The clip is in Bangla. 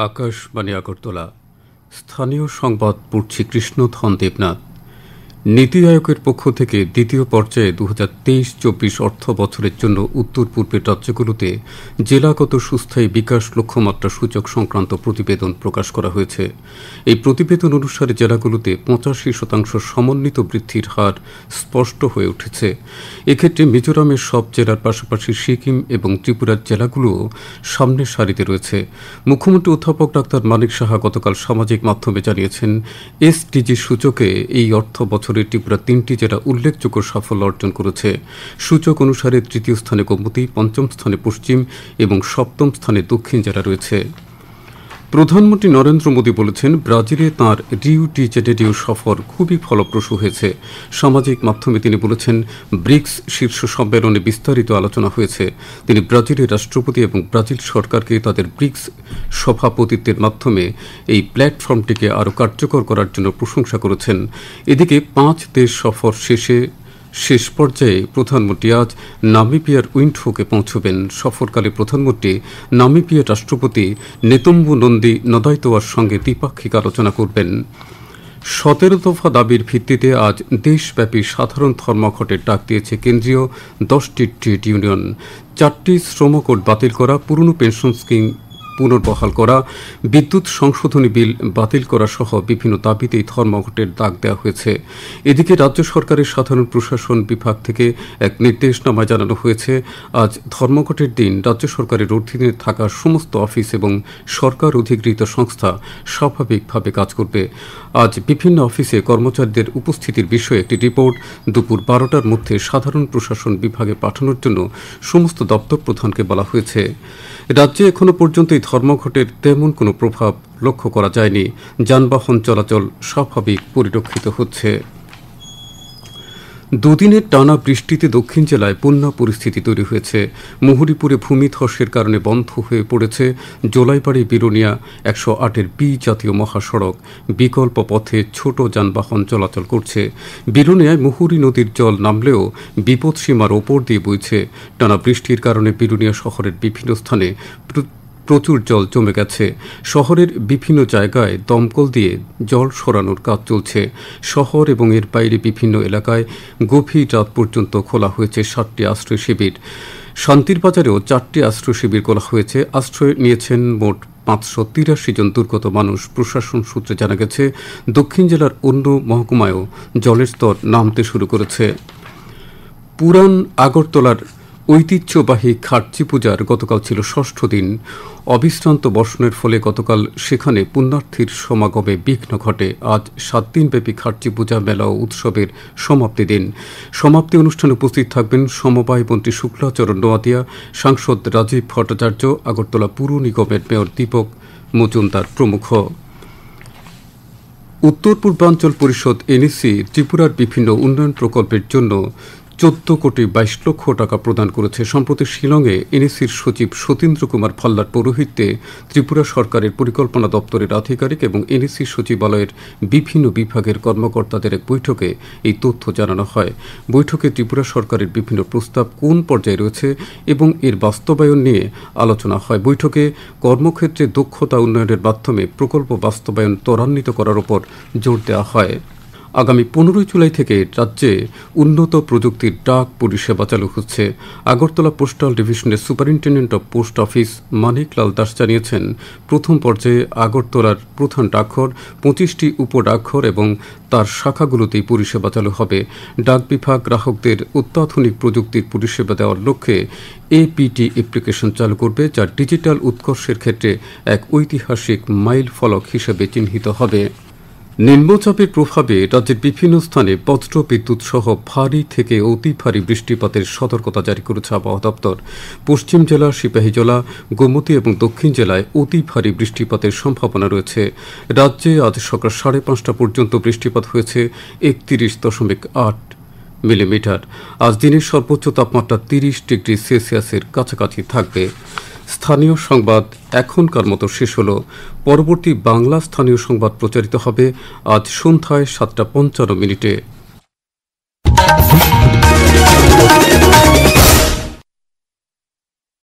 আকাশবাণী আগরতলা। স্থানীয় সংবাদ পড়ছি কৃষ্ণধন দেবনাথ। নীতি আয়োগের পক্ষ থেকে দ্বিতীয় পর্যায়ে 2023-24 অর্থ বছরের জন্য উত্তর পূর্বের রাজ্যগুলোতে জেলাগত সুস্থায়ী বিকাশ লক্ষ্যমাত্রা সূচক সংক্রান্ত প্রতিবেদন প্রকাশ করা হয়েছে। এই প্রতিবেদন অনুসারে জেলাগুলোতে 85% সমন্বিত বৃদ্ধির হার স্পষ্ট হয়ে উঠেছে। এক্ষেত্রে মিজোরামের সব জেলার পাশাপাশি সিকিম এবং ত্রিপুরার জেলাগুলোও সামনের সারিতে রয়েছে। মুখ্যমন্ত্রী অধ্যাপক ডাক্তার মানিক সাহা গতকাল সামাজিক মাধ্যমে জানিয়েছেন, এসডিজি সূচকে এই অর্থ বছর ত্রিপুরা 3টি জেলা উল্লেখযোগ্য সাফল্য অর্জন করেছে। সূচক অনুসারে তৃতীয় স্থানে গোমতী, পঞ্চম স্থানে পশ্চিম এবং সপ্তম স্থানে দক্ষিণ জেলা রয়েছে। প্রধানমন্ত্রী নরেন্দ্র মোদী বলেছেন, ব্রাজিলে তাঁর রিও ডি জেনেরিও সফর খুবই ফলপ্রসূ হয়েছে। সামাজিক মাধ্যমে তিনি বলেছেন, ব্রিক্স শীর্ষ সম্মেলনে বিস্তারিত আলোচনা হয়েছে। তিনি ব্রাজিলের রাষ্ট্রপতি এবং ব্রাজিল সরকারকে তাদের ব্রিক্স সভাপতিত্বের মাধ্যমে এই প্ল্যাটফর্মটিকে আরও কার্যকর করার জন্য প্রশংসা করেছেন। এদিকে 5 দেশ সফর শেষ পর্যায়ে প্রধানমন্ত্রী আজ নামিবিয়ার উইন্ডহোকে পৌঁছবেন। সফরকালে প্রধানমন্ত্রী নামিবিয়ার রাষ্ট্রপতি নেতুম্বু নন্দী নদাইতোয়ার সঙ্গে দ্বিপাক্ষিক আলোচনা করবেন। 17 দফা দাবির ভিত্তিতে আজ দেশব্যাপী সাধারণ ধর্মঘটের ডাক দিয়েছে কেন্দ্রীয় 10টি ট্রেড ইউনিয়ন। 4টি শ্রম কোড বাতিল করা, পুরনো পেনশন স্কিম পুনর্বহাল করা, বিদ্যুৎ সংশোধনী বিল বাতিল করা সহ বিভিন্ন দাবিতেই ধর্মঘটের ডাক দেওয়া হয়েছে। এদিকে রাজ্য সরকারের সাধারণ প্রশাসন বিভাগ থেকে এক নির্দেশনামায় জানানো হয়েছে, আজ ধর্মঘটের দিন রাজ্য সরকারের অধীনে থাকা সমস্ত অফিস এবং সরকার অধিকৃত সংস্থা স্বাভাবিকভাবে কাজ করবে। আজ বিভিন্ন অফিসে কর্মচারীদের উপস্থিতির বিষয়ে একটি রিপোর্ট দুপুর 12টার মধ্যে সাধারণ প্রশাসন বিভাগে পাঠানোর জন্য সমস্ত দপ্তর প্রধানকে বলা হয়েছে। রাজ্যে এখনো পর্যন্ত এই ধর্মঘটের তেমন কোনো প্রভাব লক্ষ্য করা যায়নি। যানবাহন চলাচল স্বাভাবিক পরিলক্ষিত হচ্ছে। দুদিনের টানা বৃষ্টিতে দক্ষিণ জেলায় বন্যা পরিস্থিতি তৈরি হয়েছে। মুহুরীপুরে ভূমিধসের কারণে বন্ধ হয়ে পড়েছে জোলাইবাড়ি বিরোনিয়া 108-এর বি জাতীয় মহাসড়ক। বিকল্প পথে ছোট যানবাহন চলাচল করছে। বিরোনিয়ায় মুহুরী নদীর জল নামলেও বিপদসীমার ওপর দিয়ে বইছে। টানা বৃষ্টির কারণে বিরোনিয়া শহরের বিভিন্ন স্থানে প্রচুর জল জমে গেছে। শহরের বিভিন্ন জায়গায় দমকল দিয়ে জল সরানোর কাজ চলছে। শহর এবং এর বাইরে বিভিন্ন এলাকায় গভীর রাত পর্যন্ত খোলা হয়েছে 7টি আশ্রয় শিবির। শান্তির বাজারেও 4টি আশ্রয় শিবির খোলা হয়েছে। আশ্রয় নিয়েছেন মোট 583 জন দুর্গত মানুষ। প্রশাসন সূত্রে জানা গেছে, দক্ষিণ জেলার অন্য মহকুমায়ও জলের স্তর নামতে শুরু করেছে। পুরান আগরতলার ঐতিহ্যবাহী খাটচি পূজার গতকাল ছিল 6ষ্ঠ দিন। অবিশ্রান্ত বর্ষণের ফলে গতকাল সেখানে পুণ্যার্থীর সমাগমে বিঘ্ন ঘটে। আজ 7 দিনব্যাপী খাটচি পূজা মেলা ও উৎসবের সমাপ্তি দিন। সমাপ্তি অনুষ্ঠানে উপস্থিত থাকবেন সমবায় মন্ত্রী শুক্লাচরণ নোয়াদিয়া, সাংসদ রাজীব ভট্টাচার্য, আগরতলা পুর নিগমের মেয়র দীপক মজুমদার প্রমুখ। উত্তর পূর্বাঞ্চল পরিষদ এনইসি ত্রিপুরার বিভিন্ন উন্নয়ন প্রকল্পের জন্য 14 কোটি 22 লক্ষ টাকা প্রদান করেছে। সম্প্রতি শিলংয়ে এনইসির সচিব সতীন্দ্র কুমার ভাল্লার পৌরোহিত্যে ত্রিপুরা সরকারের পরিকল্পনা দপ্তরের আধিকারিক এবং এনইসি সচিবালয়ের বিভিন্ন বিভাগের কর্মকর্তাদের এক বৈঠকে এই তথ্য জানানো হয়। বৈঠকে ত্রিপুরা সরকারের বিভিন্ন প্রস্তাব কোন পর্যায়ে রয়েছে এবং এর বাস্তবায়ন নিয়ে আলোচনা হয়। বৈঠকে কর্মক্ষেত্রে দক্ষতা উন্নয়নের মাধ্যমে প্রকল্প বাস্তবায়ন ত্বরান্বিত করার উপর জোর দেওয়া হয়। আগামী 15 জুলাই থেকে রাজ্যে উন্নত প্রযুক্তির ডাক পরিষেবা চালু হচ্ছে। আগরতলা পোস্টাল ডিভিশনের superintendent of post office Maniklal Das জানিয়েছেন, প্রথম পর্যায়ে আগরতলার প্রধান ডাকঘর, 25টি উপডাকঘর এবং তার শাখাগুলোতেই পরিষেবা চালু হবে। ডাক বিভাগ গ্রাহকদের অত্যাধুনিক প্রযুক্তির পরিষেবা দেওয়ার লক্ষ্যে এপিটি অ্যাপ্লিকেশন চালু করবে, যা ডিজিটাল উৎকর্ষের ক্ষেত্রে এক ঐতিহাসিক মাইল ফলক হিসেবে চিহ্নিত হবে। নিম্নচাপের প্রভাবে রাজ্যের বিভিন্ন স্থানে বজ্র বিদ্যুৎ সহ ভারী থেকে অতি ভারী বৃষ্টিপাতের সতর্কতা জারি করেছে আবহাওয়া দপ্তর। পশ্চিম জেলা, সিপাহীজলা, গোমতী এবং দক্ষিণ জেলায় অতি ভারী বৃষ্টিপাতের সম্ভাবনা রয়েছে। রাজ্যে আজ সকাল 5:30 পর্যন্ত বৃষ্টিপাত হয়েছে 31.8 মিলিমিটার। আজ দিনের সর্বোচ্চ তাপমাত্রা 30 ডিগ্রি সেলসিয়াসের কাছাকাছি থাকবে। স্থানীয় সংবাদ এখনকার মতো শেষ হল। পরবর্তী বাংলা স্থানীয় সংবাদ প্রচারিত হবে আজ সন্ধ্যায় 7:55।